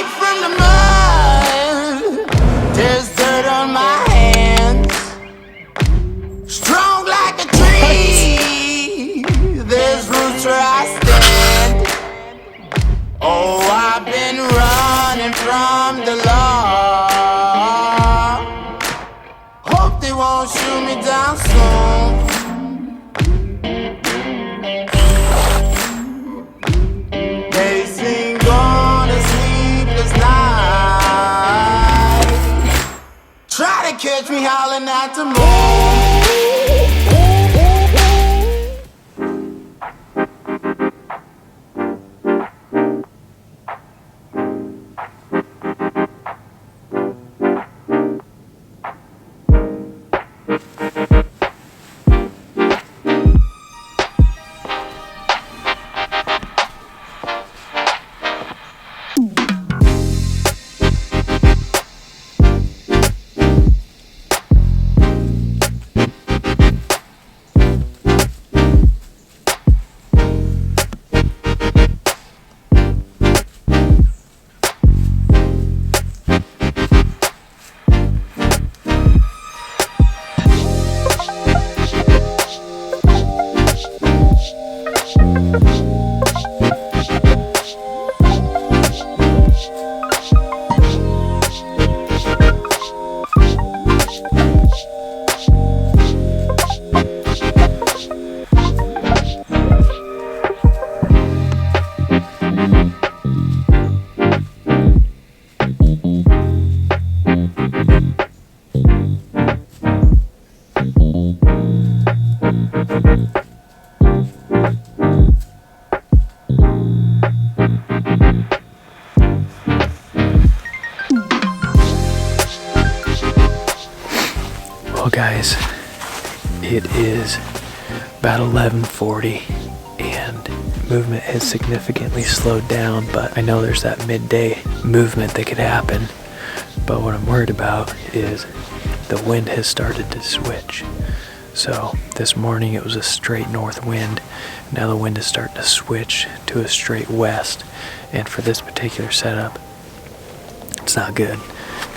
Straight from the mud, there's dirt on my hands. Strong like a tree, there's roots where I stand. Oh, I've been running from the law. Hope they won't shoot me down soon. They sing on a sleepless night. Try to catch me howling at the moon. Well guys, it is about 11:40 and movement has significantly slowed down, but I know there's that midday movement that could happen. But what I'm worried about is the wind has started to switch. So this morning it was a straight north wind. Now the wind is starting to switch to a straight west. And for this particular setup, it's not good.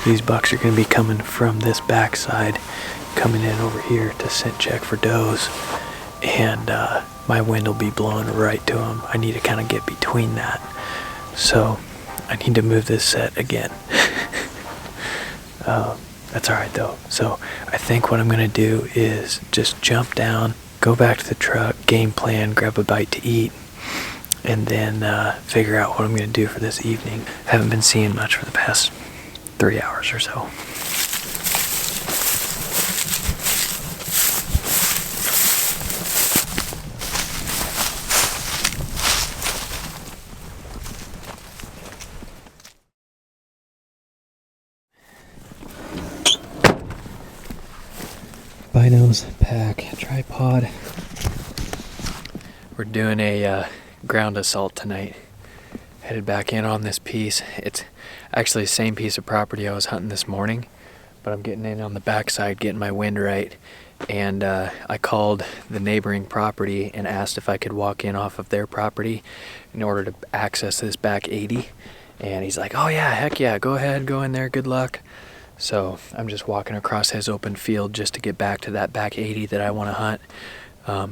These bucks are going to be coming from this backside, coming in over here to scent check for does, and my wind will be blowing right to them. I need to kind of get between that, so I need to move this set again. That's alright though. So I think what I'm going to do is just jump down, go back to the truck, game plan, grab a bite to eat, and then figure out what I'm going to do for this evening. Haven't been seeing much for the past 3 hours or so. Binos, pack, tripod. We're doing a ground assault tonight. Headed back in on this piece. It's actually the same piece of property I was hunting this morning, but I'm getting in on the backside, getting my wind right. And I called the neighboring property and asked if I could walk in off of their property in order to access this back 80. And he's like, oh yeah, heck yeah, go ahead, go in there, good luck. So I'm just walking across his open field just to get back to that back 80 that I want to hunt.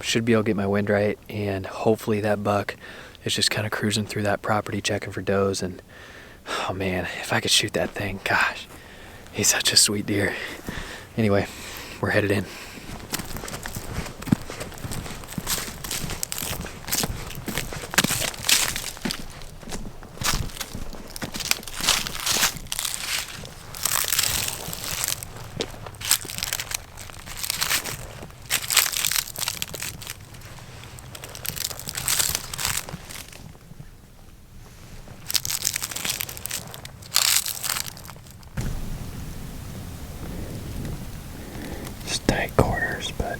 Should be able to get my wind right, and hopefully that buck is just kind of cruising through that property checking for does. And oh man, if I could shoot that thing, gosh, he's such a sweet deer. Anyway, we're headed in. Tight corners, but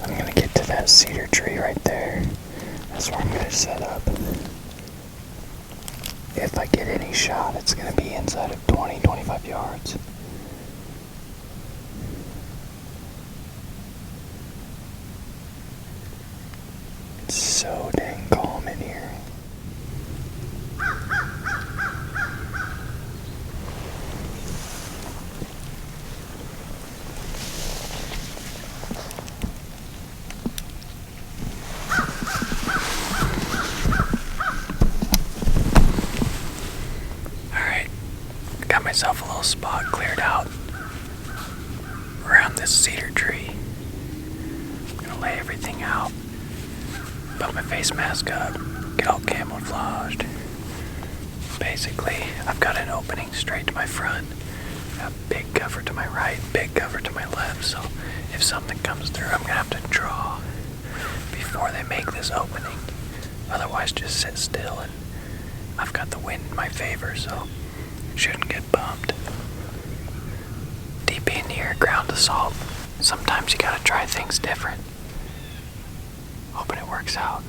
I'm gonna get to that cedar tree right there. That's where I'm gonna set up. If I get any shot, it's gonna be inside of 20-25 yards. It's so dang calm in here. little spot cleared out around this cedar tree. I'm gonna lay everything out, put my face mask up, get all camouflaged. Basically, I've got an opening straight to my front, a big cover to my right, big cover to my left, so if something comes through, I'm gonna have to draw before they make this opening. Otherwise, just sit still, and I've got the wind in my favor, so shouldn't get bumped. DP in the air, ground assault. Sometimes you gotta try things different. Hoping it works out.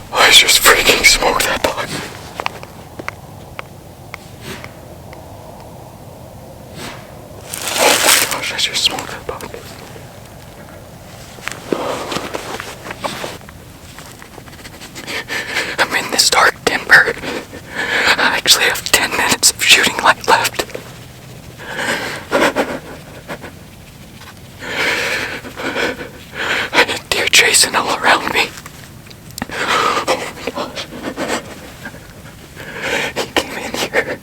I just freaking smoked that buck. Oh my gosh, I just smoked that buck. I'm in this dark timber. I actually have 10 minutes of shooting light left. I had deer chasing all around me. Oh my gosh. He came in here.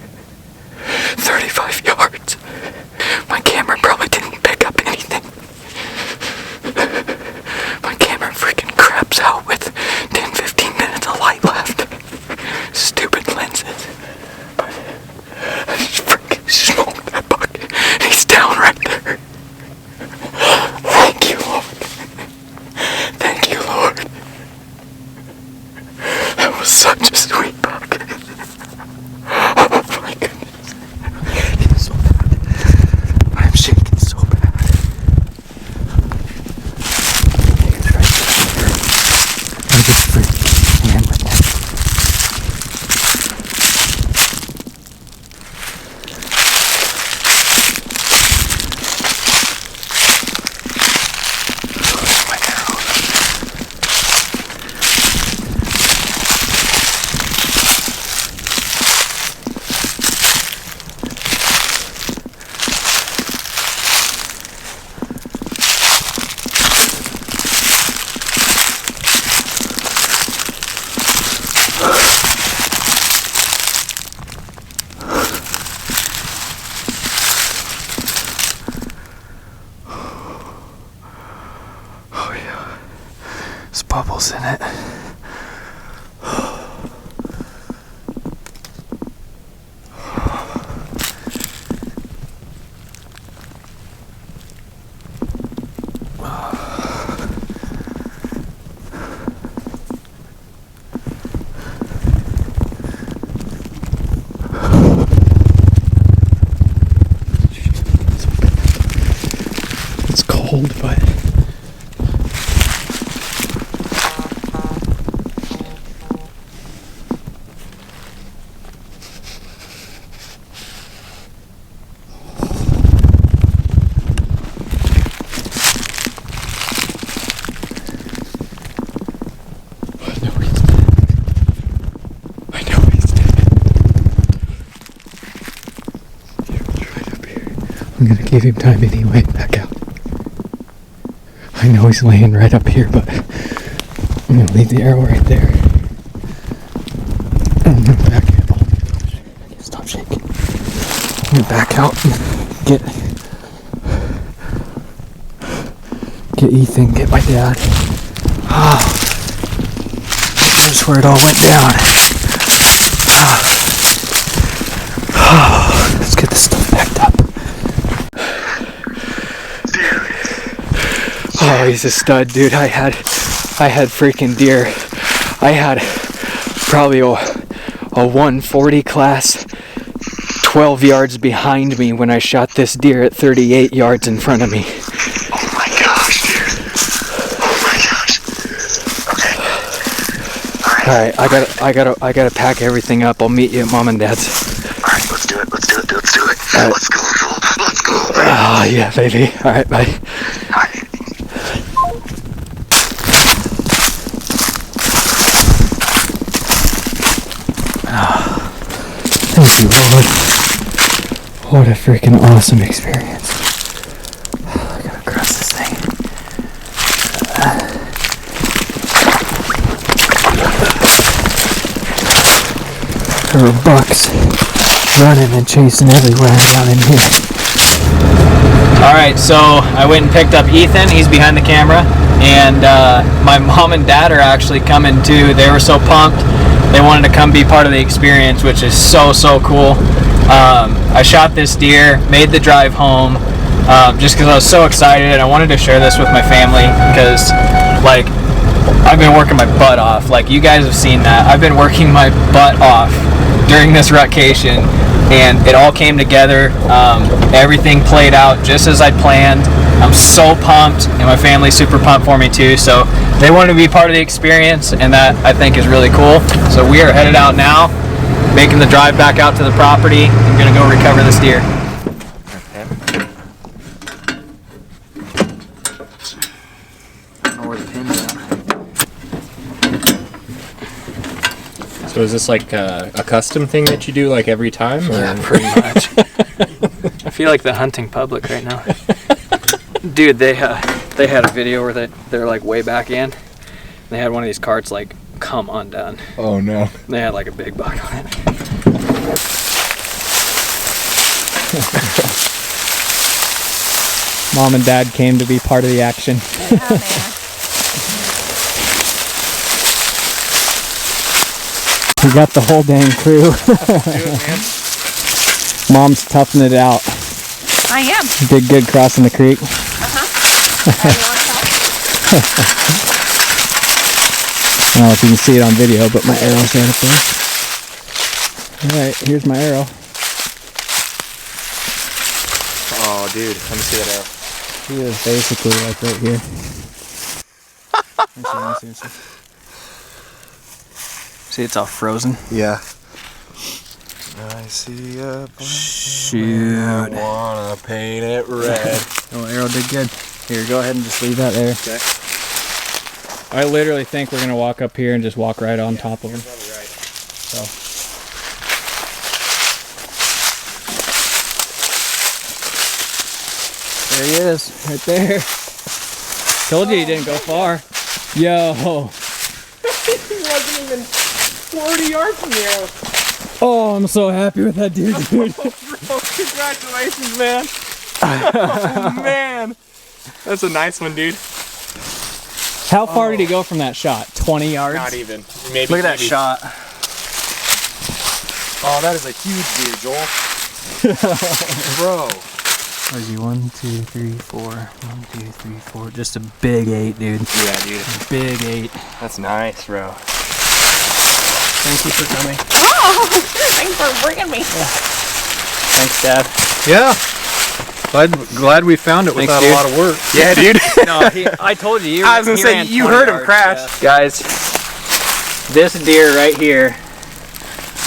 There's bubbles in it. It's cold, but I'm gonna give him time anyway. Back out. I know he's laying right up here, but I'm gonna leave the arrow right there. I'm gonna back out. Oh my gosh. I can't stop shaking. I'm gonna back out and get Ethan, get my dad. Ah, here's where it all went down. Let's get this stuff packed up. Oh, he's a stud, dude. I had freaking deer. I had probably a 140 class 12 yards behind me when I shot this deer at 38 yards in front of me. Oh my gosh, dude. Oh my gosh. Okay. Alright. Alright, I gotta pack everything up. I'll meet you at Mom and Dad's. Alright, let's do it. Let's do it. Right. Let's go, Joel. Let's go. Oh yeah, baby. Alright, bye. Alright. Thank you, Lord. What a freaking awesome experience. I gotta cross this thing. There were bucks running and chasing everywhere down in here. Alright, so I went and picked up Ethan. He's behind the camera. And my mom and dad are actually coming too. They were so pumped. They wanted to come be part of the experience, which is so cool. I shot this deer, made the drive home, just because I was so excited, and I wanted to share this with my family because, like, I've been working my butt off. Like, you guys have seen that. I've been working my butt off during this RUTCATION, and it all came together. Everything played out just as I'd planned. I'm so pumped, and my family's super pumped for me too. So they wanted to be part of the experience, and that I think is really cool. So we are headed out now, making the drive back out to the property. I'm gonna go recover this deer. Okay. I don't know where the pin's at. So is this like a custom thing that you do like every time? Or? Yeah, pretty much. I feel like the hunting public right now. Dude, they had a video where they're like way back in. They had one of these carts like come undone. Oh no. They had like a big buck on it. Mom and Dad came to be part of the action. Yeah, man. We got the whole dang crew. Do it, man. Mom's toughing it out. I am. Did good crossing the creek. You I don't know if you can see it on video, but my arrow's right up there. Alright, here's my arrow. Oh, dude, let me see that arrow. He is basically like right here. Let me see. See, it's all frozen. Yeah. I see a Shoot. I wanna paint it red. Oh, arrow did good. Here, go ahead and just leave that there. Okay. I literally think we're gonna walk up here and just walk right on top of him. Probably right. So. There he is, right there. Told you he didn't go far. Yo. He wasn't even 40 yards from the arrow. Oh, I'm so happy with that deer, dude. Bro, congratulations, man. Oh, man. That's a nice one, dude. How far did he go from that shot? 20 yards? Not even. Maybe. Look at that shot. Oh, that is a huge deer, Joel. Bro. What is he? 1, 2, 3, 4. 1, 2, 3, 4. Just a big 8, dude. Yeah, dude. Big 8. That's nice, bro. Thank you for coming. Oh, thanks for bringing me. Yeah. Thanks, Dad. Yeah. Glad we found it without a lot of work. Yeah, dude. No, I told you. I was gonna say, you heard him crash. Yeah. Guys, this deer right here,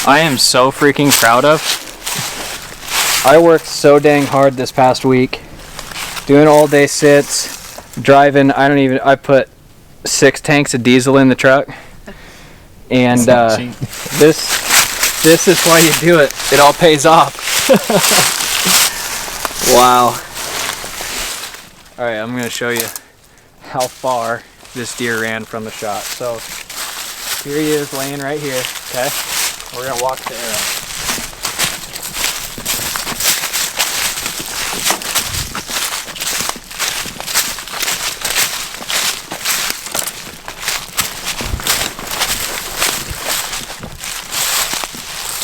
I am so freaking proud of. I worked so dang hard this past week, doing all day sits, driving. I put 6 tanks of diesel in the truck, and this is why you do it. It all pays off. Wow. All right, I'm gonna show you how far this deer ran from the shot. So here he is laying right here, okay? We're gonna walk the arrow.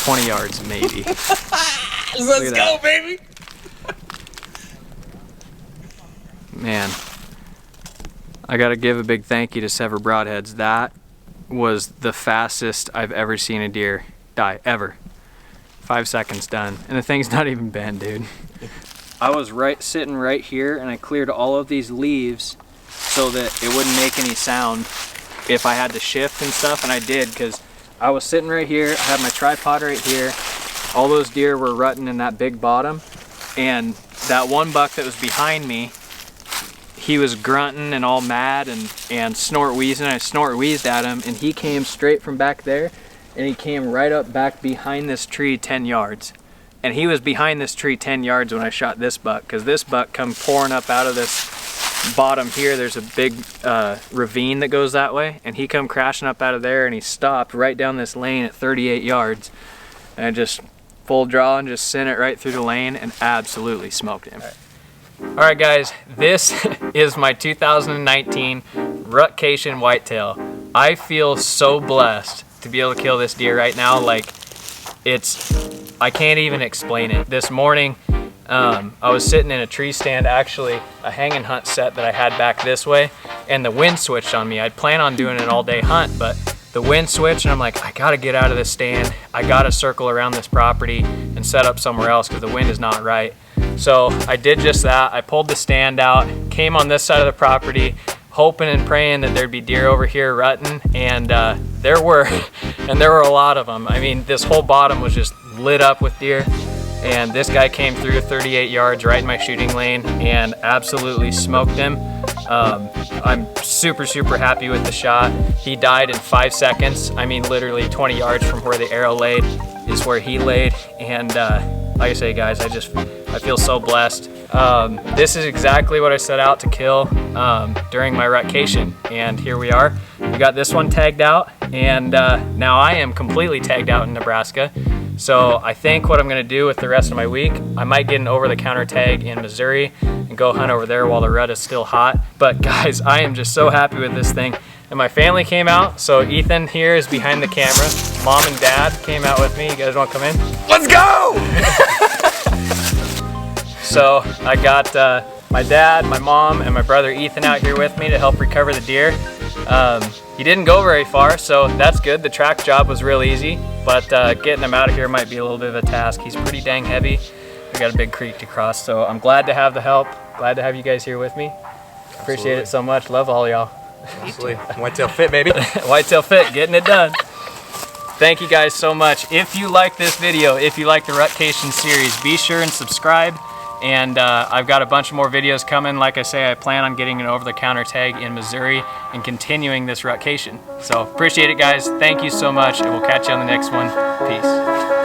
"20 yards, maybe." Let's go, baby. Man, I gotta give a big thank you to Sever Broadheads. That was the fastest I've ever seen a deer die, ever. 5 seconds done, and the thing's not even bent, dude. I was sitting right here, and I cleared all of these leaves so that it wouldn't make any sound if I had to shift and stuff, and I did, because I was sitting right here, I had my tripod right here, all those deer were rutting in that big bottom, and that one buck that was behind me, he was grunting and all mad and snort wheezing. I snort wheezed at him, and he came straight from back there, and he came right up back behind this tree 10 yards. And he was behind this tree 10 yards when I shot this buck, because this buck come pouring up out of this bottom here. There's a big ravine that goes that way, and he come crashing up out of there, and he stopped right down this lane at 38 yards. And I just full draw and just sent it right through the lane and absolutely smoked him. All right, guys, this is my 2019 RUTCATION whitetail. I feel so blessed to be able to kill this deer right now. Like, I can't even explain it. This morning, I was sitting in a tree stand, actually a hanging hunt set that I had back this way, and the wind switched on me. I'd plan on doing an all-day hunt, but the wind switched, and I'm like, I gotta get out of this stand. I gotta circle around this property and set up somewhere else because the wind is not right. So I did just that. I pulled the stand out, came on this side of the property, hoping and praying that there'd be deer over here rutting, and there were, and there were a lot of them. I mean, this whole bottom was just lit up with deer, and this guy came through 38 yards right in my shooting lane and absolutely smoked him. I'm super happy with the shot. He died in 5 seconds. I mean, literally 20 yards from where the arrow laid is where he laid, and like I say, guys, I feel so blessed. This is exactly what I set out to kill during my RUTCATION, and here we are. We got this one tagged out, and now I am completely tagged out in Nebraska. So I think what I'm gonna do with the rest of my week, I might get an over-the-counter tag in Missouri and go hunt over there while the rut is still hot. But guys, I am just so happy with this thing. And my family came out, so Ethan here is behind the camera. Mom and Dad came out with me. You guys wanna come in? Let's go! So I got my dad, my mom, and my brother Ethan out here with me to help recover the deer. He didn't go very far, so that's good. The track job was real easy, but getting him out of here might be a little bit of a task. He's pretty dang heavy. We got a big creek to cross, so I'm glad to have the help. Glad to have you guys here with me. Appreciate it so much. Love all y'all. Absolutely. Whitetail fit, baby. Whitetail fit, getting it done. Thank you guys so much. If you like this video, if you like the RUTCATION series, be sure and subscribe. And I've got a bunch of more videos coming. Like I say, I plan on getting an over-the-counter tag in Missouri and continuing this RUTCATION. So appreciate it, guys. Thank you so much, and we'll catch you on the next one. Peace.